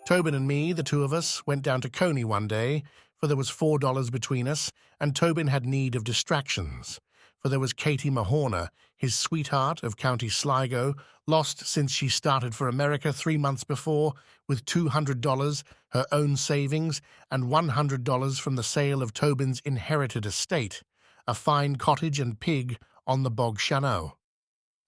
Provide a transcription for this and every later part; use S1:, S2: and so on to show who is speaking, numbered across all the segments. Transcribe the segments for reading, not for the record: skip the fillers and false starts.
S1: Tobin and me, the two of us, went down to Coney one day, for there was $4 between us, and Tobin had need of distractions. For there was Katie Mahorner, his sweetheart of County Sligo, lost since she started for America 3 months before, with $200, her own savings, and $100 from the sale of Tobin's inherited estate, a fine cottage and pig on the Bog Shannou.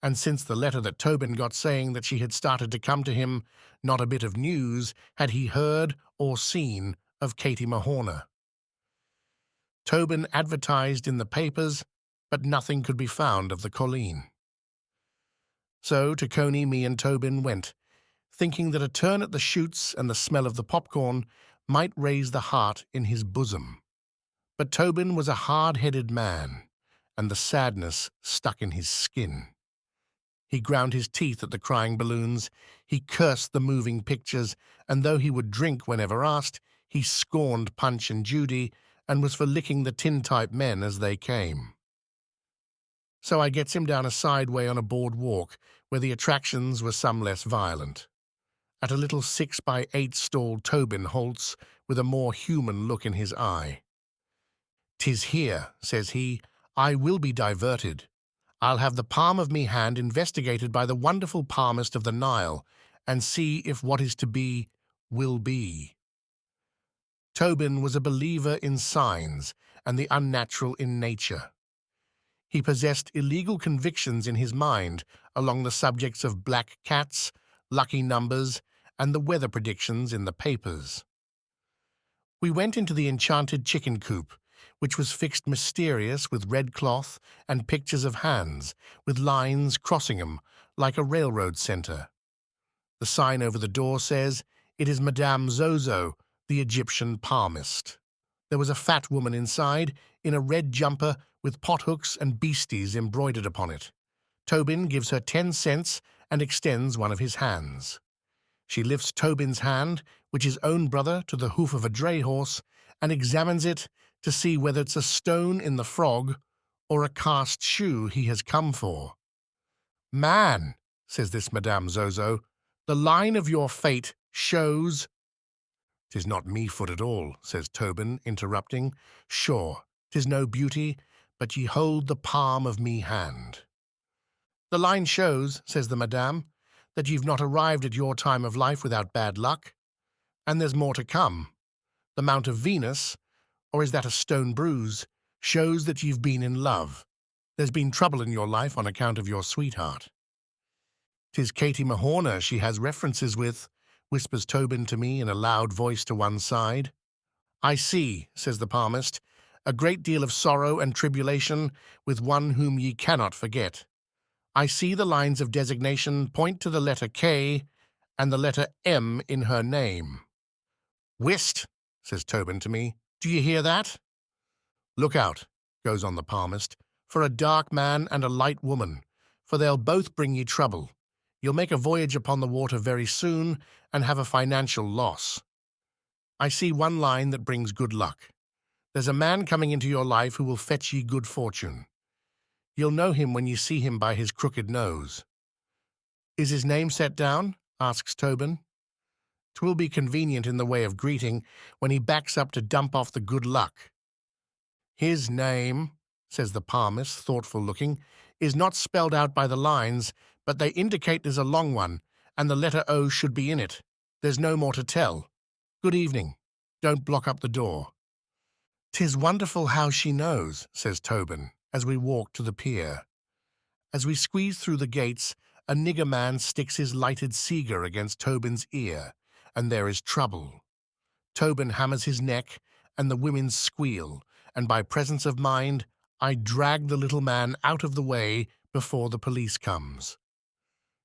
S1: And since the letter that Tobin got saying that she had started to come to him, not a bit of news had he heard or seen of Katie Mahorner. Tobin advertised in the papers, but nothing could be found of the colleen. So to Coney me and Tobin went, thinking that a turn at the shoots and the smell of the popcorn might raise the heart in his bosom. But Tobin was a hard-headed man, and the sadness stuck in his skin. He ground his teeth at the crying balloons, he cursed the moving pictures, and though he would drink whenever asked, he scorned Punch and Judy and was for licking the tin-type men as they came. So I gets him down a side way on a boardwalk where the attractions were some less violent. At a little 6x8 stall Tobin halts with a more human look in his eye. "'Tis here," says he, "I will be diverted. I'll have the palm of me hand investigated by the wonderful palmist of the Nile, and see if what is to be will be." Tobin was a believer in signs and the unnatural in nature. He possessed illegal convictions in his mind along the subjects of black cats, lucky numbers, and the weather predictions in the papers. We went into the enchanted chicken coop, which was fixed mysterious with red cloth and pictures of hands, with lines crossing 'em like a railroad centre. The sign over the door says, "It is Madame Zozo, the Egyptian palmist." There was a fat woman inside, in a red jumper with pothooks and beasties embroidered upon it. Tobin gives her 10 cents and extends one of his hands. She lifts Tobin's hand, which is own brother to the hoof of a dray horse, and examines it to see whether it's a stone in the frog or a cast shoe he has come for. "Man," says this Madame Zozo, "the line of your fate shows—" "'Tis not me foot at all," says Tobin, interrupting. "Sure, 'tis no beauty, but ye hold the palm of me hand." "The line shows," says the Madame, "that you've not arrived at your time of life without bad luck. And there's more to come. The Mount of Venus, or is that a stone bruise, shows that you've been in love. There's been trouble in your life on account of your sweetheart." "'Tis Katie Mahorner she has references with," whispers Tobin to me in a loud voice to one side. "I see," says the palmist, "a great deal of sorrow and tribulation with one whom ye cannot forget. I see the lines of designation point to the letter K and the letter M in her name." "Whist," says Tobin to me. "Do you hear that?" "Look out," goes on the palmist, "for a dark man and a light woman, for they'll both bring ye trouble. You'll make a voyage upon the water very soon and have a financial loss. I see one line that brings good luck. There's a man coming into your life who will fetch ye good fortune. You'll know him when ye see him by his crooked nose." "Is his name set down?" asks Tobin. "'Twill be convenient in the way of greeting when he backs up to dump off the good luck." "His name," says the palmist, thoughtful-looking, "is not spelled out by the lines, but they indicate there's a long one, and the letter O should be in it. There's no more to tell. Good evening. Don't block up the door." "'Tis wonderful how she knows," says Tobin, as we walk to the pier. As we squeeze through the gates, a nigger man sticks his lighted cigar against Tobin's ear, and there is trouble. Tobin hammers his neck, and the women squeal, and by presence of mind, I drag the little man out of the way before the police comes.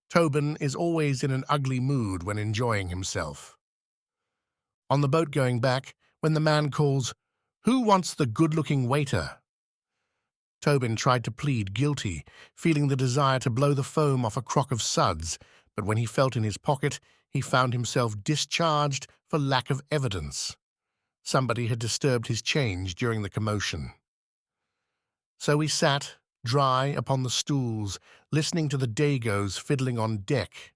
S1: Tobin is always in an ugly mood when enjoying himself. On the boat going back, when the man calls, "Who wants the good-looking waiter?" Tobin tried to plead guilty, feeling the desire to blow the foam off a crock of suds, but when he felt in his pocket, he found himself discharged for lack of evidence. Somebody had disturbed his change during the commotion. So we sat, dry, upon the stools, listening to the Dagos fiddling on deck.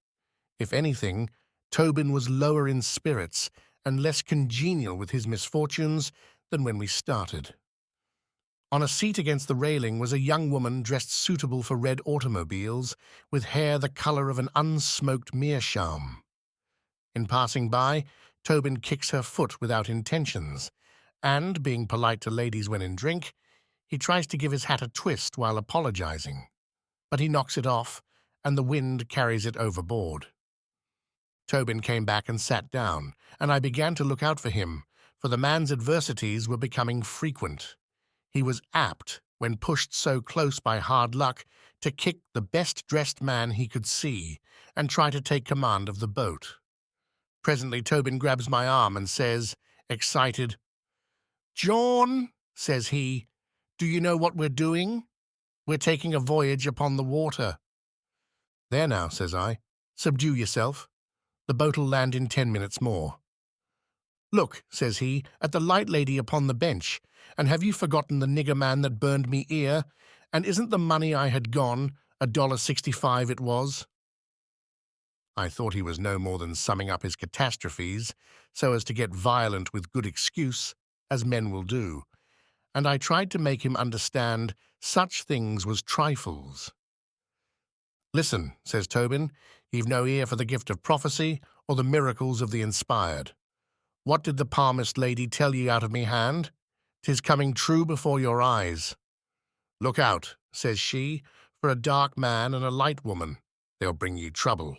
S1: If anything, Tobin was lower in spirits and less congenial with his misfortunes than when we started. On a seat against the railing was a young woman dressed suitable for red automobiles, with hair the colour of an unsmoked meerschaum. In passing by, Tobin kicks her foot without intentions, and, being polite to ladies when in drink, he tries to give his hat a twist while apologizing. But he knocks it off, and the wind carries it overboard. Tobin came back and sat down, and I began to look out for him, for the man's adversities were becoming frequent. He was apt, when pushed so close by hard luck, to kick the best-dressed man he could see and try to take command of the boat. Presently Tobin grabs my arm and says, excited, "John," says he, "do you know what we're doing? We're taking a voyage upon the water." "There now," says I, "subdue yourself. The boat'll land in 10 minutes more." "Look," says he, "at the light lady upon the bench, and have you forgotten the nigger man that burned me ear? And isn't the money I had gone, $1.65 it was?" I thought he was no more than summing up his catastrophes, so as to get violent with good excuse, as men will do, and I tried to make him understand such things was trifles. "Listen," says Tobin, "you've no ear for the gift of prophecy or the miracles of the inspired. What did the palmist lady tell ye out of me hand? 'Tis coming true before your eyes. 'Look out,' says she, 'for a dark man and a light woman. They'll bring ye trouble.'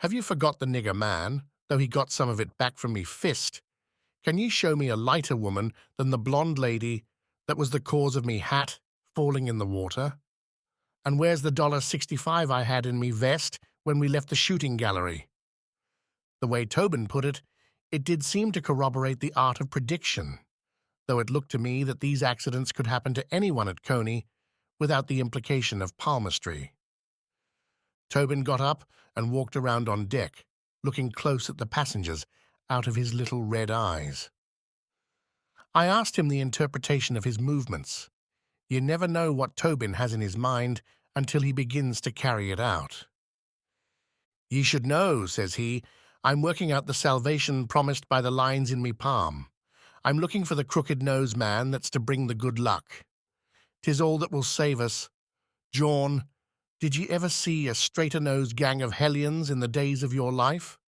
S1: Have you forgot the nigger man, though he got some of it back from me fist? Can ye show me a lighter woman than the blonde lady that was the cause of me hat falling in the water? And where's the $1.65 I had in me vest when we left the shooting gallery?" The way Tobin put it, it did seem to corroborate the art of prediction, though it looked to me that these accidents could happen to anyone at Coney without the implication of palmistry. Tobin got up and walked around on deck, looking close at the passengers out of his little red eyes. I asked him the interpretation of his movements. You never know what Tobin has in his mind until he begins to carry it out. "Ye should know," says he, "I'm working out the salvation promised by the lines in me palm. I'm looking for the crooked-nosed man that's to bring the good luck. 'Tis all that will save us. John, did ye ever see a straighter-nosed gang of hellions in the days of your life?"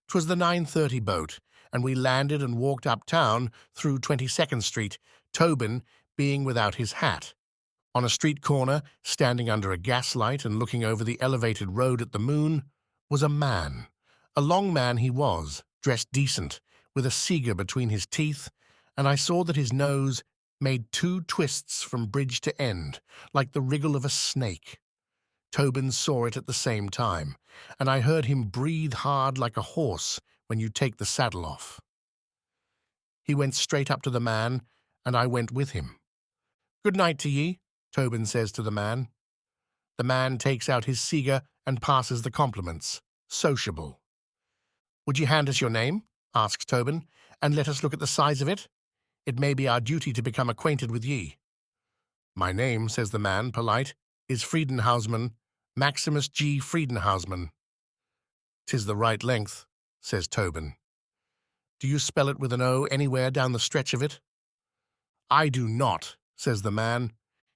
S1: 'Twas the 9:30 boat, and we landed and walked uptown through 22nd Street, Tobin being without his hat. On a street corner, standing under a gaslight and looking over the elevated road at the moon, was a man. A long man he was, dressed decent, with a cigar between his teeth, and I saw that his nose made 2 twists from bridge to end, like the wriggle of a snake. Tobin saw it at the same time, and I heard him breathe hard like a horse when you take the saddle off. He went straight up to the man, and I went with him. "Good night to ye," Tobin says to the man. The man takes out his cigar and passes the compliments. Sociable. "Would ye hand us your name," asks Tobin, "and let us look at the size of it? It may be our duty to become acquainted with ye." "My name," says the man, polite, "is Friedenhausman, Maximus G. Friedenhausman." "'Tis the right length," says Tobin. "Do you spell it with an O anywhere down the stretch of it?" "I do not," says the man.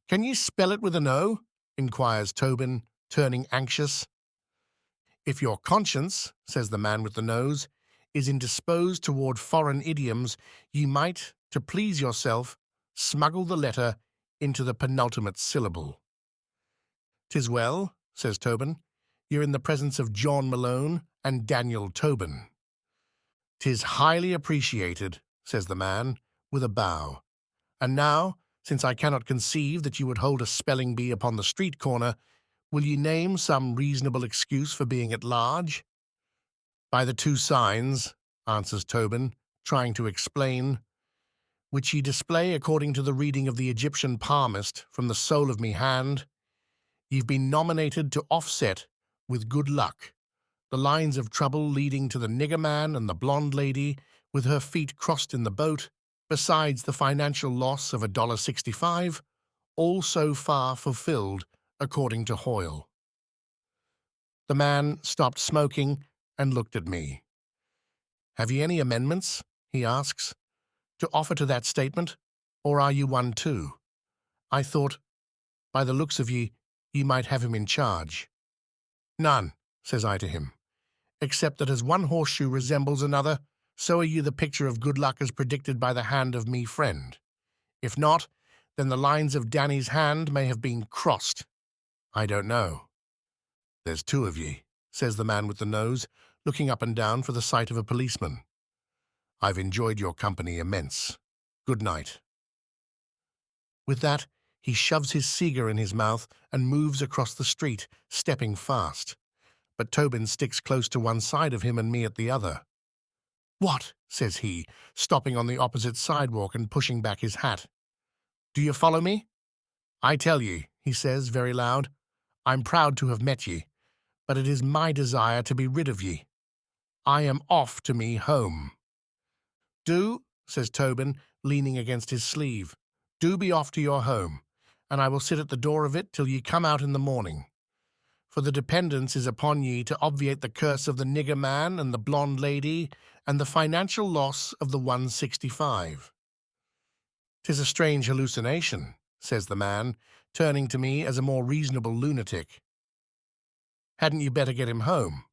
S1: "Can ye spell it with an O?" inquires Tobin, turning anxious. "If your conscience," says the man with the nose, "is indisposed toward foreign idioms, ye might, to please yourself, smuggle the letter into the penultimate syllable." "'Tis well," says Tobin. "You're in the presence of John Malone and Daniel Tobin." "'Tis highly appreciated," says the man, with a bow. "And now, since I cannot conceive that you would hold a spelling bee upon the street corner, will ye name some reasonable excuse for being at large?" "By the 2 signs," answers Tobin, trying to explain, "which ye display according to the reading of the Egyptian palmist from the sole of me hand, ye've been nominated to offset, with good luck, the lines of trouble leading to the nigger man and the blonde lady with her feet crossed in the boat, besides the financial loss of $1.65, all so far fulfilled according to Hoyle." The man stopped smoking and looked at me. "Have ye any amendments," he asks, "to offer to that statement, or are you one too? I thought, by the looks of ye might have him in charge." "None," says I to him, "except that as one horseshoe resembles another, so are you the picture of good luck as predicted by the hand of me friend. If not, then the lines of Danny's hand may have been crossed. I don't know." "There's two of ye," says the man with the nose, looking up and down for the sight of a policeman. "I've enjoyed your company immense. Good night." With that, he shoves his cigar in his mouth and moves across the street, stepping fast. But Tobin sticks close to one side of him and me at the other. "What?" says he, stopping on the opposite sidewalk and pushing back his hat. "Do you follow me? I tell ye," he says very loud, "I'm proud to have met ye, but it is my desire to be rid of ye. I am off to me home." "Do," says Tobin, leaning against his sleeve, "do be off to your home, and I will sit at the door of it till ye come out in the morning. For the dependence is upon ye to obviate the curse of the nigger man and the blonde lady and the financial loss of the 165. "'Tis a strange hallucination," says the man, turning to me as a more reasonable lunatic. "Hadn't you better get him home?"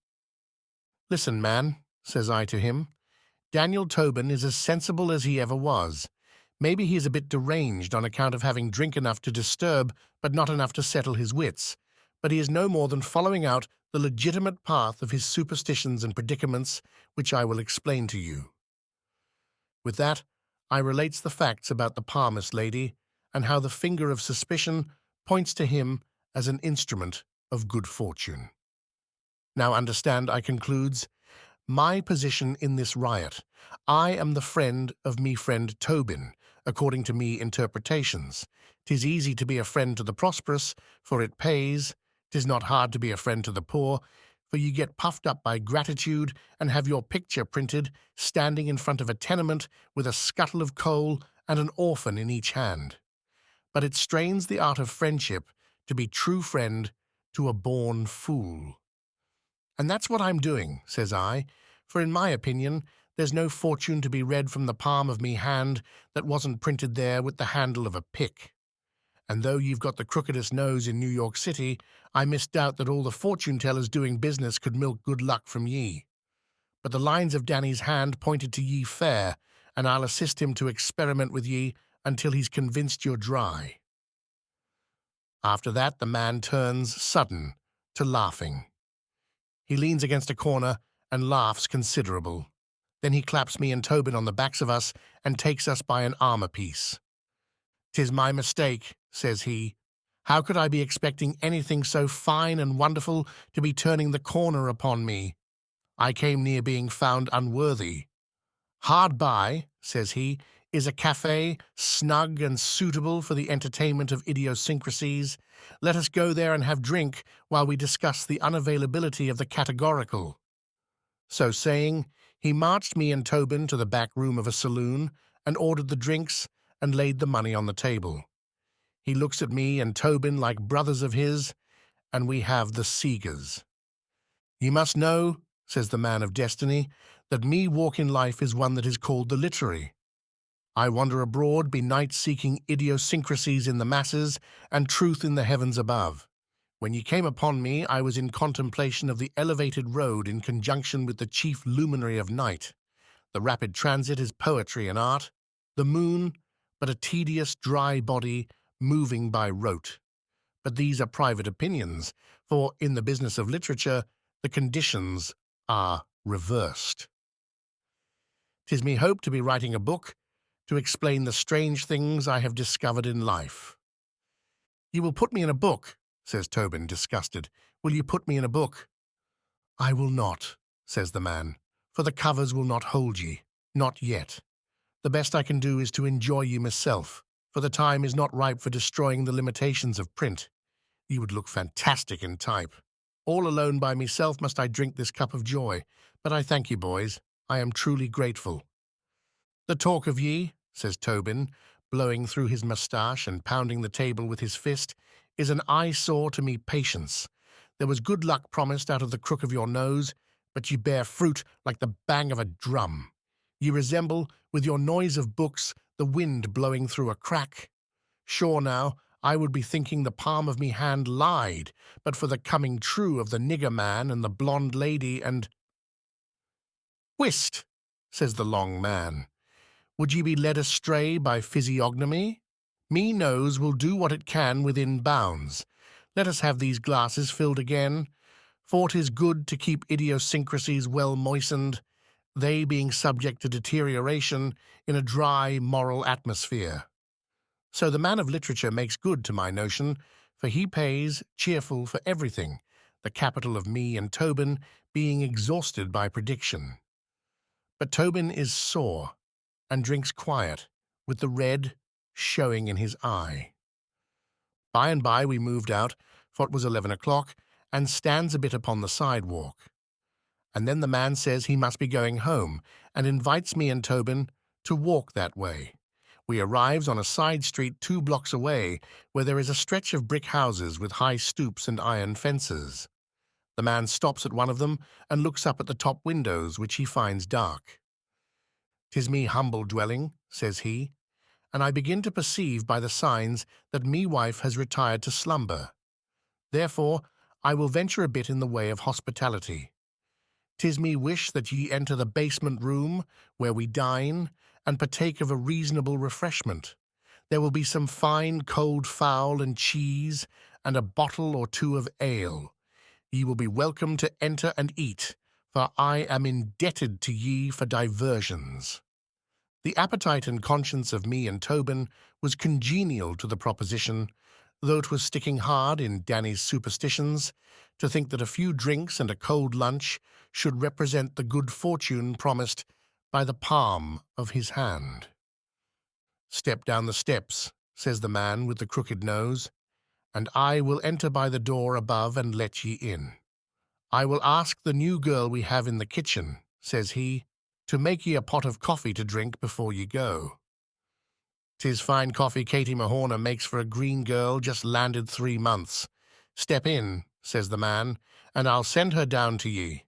S1: "Listen, man," says I to him, "Daniel Tobin is as sensible as he ever was. Maybe he is a bit deranged on account of having drink enough to disturb but not enough to settle his wits, but he is no more than following out the legitimate path of his superstitions and predicaments, which I will explain to you." With that, I relates the facts about the palmist lady and how the finger of suspicion points to him as an instrument of good fortune. "Now understand," I concludes, "my position in this riot. I am the friend of me friend Tobin, according to me interpretations. 'Tis easy to be a friend to the prosperous, for it pays. 'Tis not hard to be a friend to the poor, for you get puffed up by gratitude and have your picture printed, standing in front of a tenement with a scuttle of coal and an orphan in each hand. But it strains the art of friendship to be true friend to a born fool. And that's what I'm doing," says I, "for in my opinion, there's no fortune to be read from the palm of me hand that wasn't printed there with the handle of a pick. And though you've got the crookedest nose in New York City, I misdoubt that all the fortune-tellers doing business could milk good luck from ye. But the lines of Danny's hand pointed to ye fair, and I'll assist him to experiment with ye until he's convinced you're dry." After that, the man turns sudden to laughing. He leans against a corner and laughs considerable. Then he claps me and Tobin on the backs of us and takes us by an arm apiece. "'Tis my mistake," says he. "How could I be expecting anything so fine and wonderful to be turning the corner upon me? I came near being found unworthy. Hard by," says he, "is a cafe, snug and suitable for the entertainment of idiosyncrasies. Let us go there and have drink while we discuss the unavailability of the categorical." So saying, he marched me and Tobin to the back room of a saloon and ordered the drinks and laid the money on the table. He looks at me and Tobin like brothers of his, and we have the cigars. "Ye must know," says the man of destiny, "that me walk in life is one that is called the literary. I wander abroad, be night seeking idiosyncrasies in the masses and truth in the heavens above. When ye came upon me, I was in contemplation of the elevated road in conjunction with the chief luminary of night. The rapid transit is poetry and art. The moon, but a tedious, dry body moving by rote. But these are private opinions, for in the business of literature, the conditions are reversed. 'Tis me hope to be writing a book to explain the strange things I have discovered in life." "You will put me in a book," says Tobin, disgusted. "Will you put me in a book?" "I will not," says the man, "for the covers will not hold ye. Not yet. The best I can do is to enjoy ye myself, for the time is not ripe for destroying the limitations of print. You would look fantastic in type. All alone by myself must I drink this cup of joy, but I thank you, boys. I am truly grateful." "The talk of ye," says Tobin, blowing through his moustache and pounding the table with his fist, "is an eyesore to me patience. There was good luck promised out of the crook of your nose, but ye bear fruit like the bang of a drum. Ye resemble, with your noise of books, the wind blowing through a crack. Sure now, I would be thinking the palm of me hand lied, but for the coming true of the nigger man and the blonde lady and— "Whist," says the long man. "Would ye be led astray by physiognomy? Me nose will do what it can within bounds. Let us have these glasses filled again, for 'tis good to keep idiosyncrasies well moistened, they being subject to deterioration in a dry moral atmosphere." So the man of literature makes good to my notion, for he pays, cheerful for everything, the capital of me and Tobin being exhausted by prediction. But Tobin is sore, and drinks quiet, with the red showing in his eye. By and by we moved out, for it was 11 o'clock, and stands a bit upon the sidewalk. And then the man says he must be going home, and invites me and Tobin to walk that way. We arrives on a side street 2 blocks away, where there is a stretch of brick houses with high stoops and iron fences. The man stops at one of them and looks up at the top windows, which he finds dark. "'Tis me humble dwelling," says he, "and I begin to perceive by the signs that me wife has retired to slumber. Therefore I will venture a bit in the way of hospitality. 'Tis me wish that ye enter the basement room, where we dine, and partake of a reasonable refreshment. There will be some fine cold fowl and cheese, and a bottle or 2 of ale. Ye will be welcome to enter and eat, for I am indebted to ye for diversions." The appetite and conscience of me and Tobin was congenial to the proposition, though it was sticking hard in Danny's superstitions to think that a few drinks and a cold lunch should represent the good fortune promised by the palm of his hand. "Step down the steps," says the man with the crooked nose, "and I will enter by the door above and let ye in. I will ask the new girl we have in the kitchen," says he, "to make ye a pot of coffee to drink before ye go. 'Tis fine coffee Katie Mahorner makes for a green girl just landed 3 months. Step in," says the man, "and I'll send her down to ye."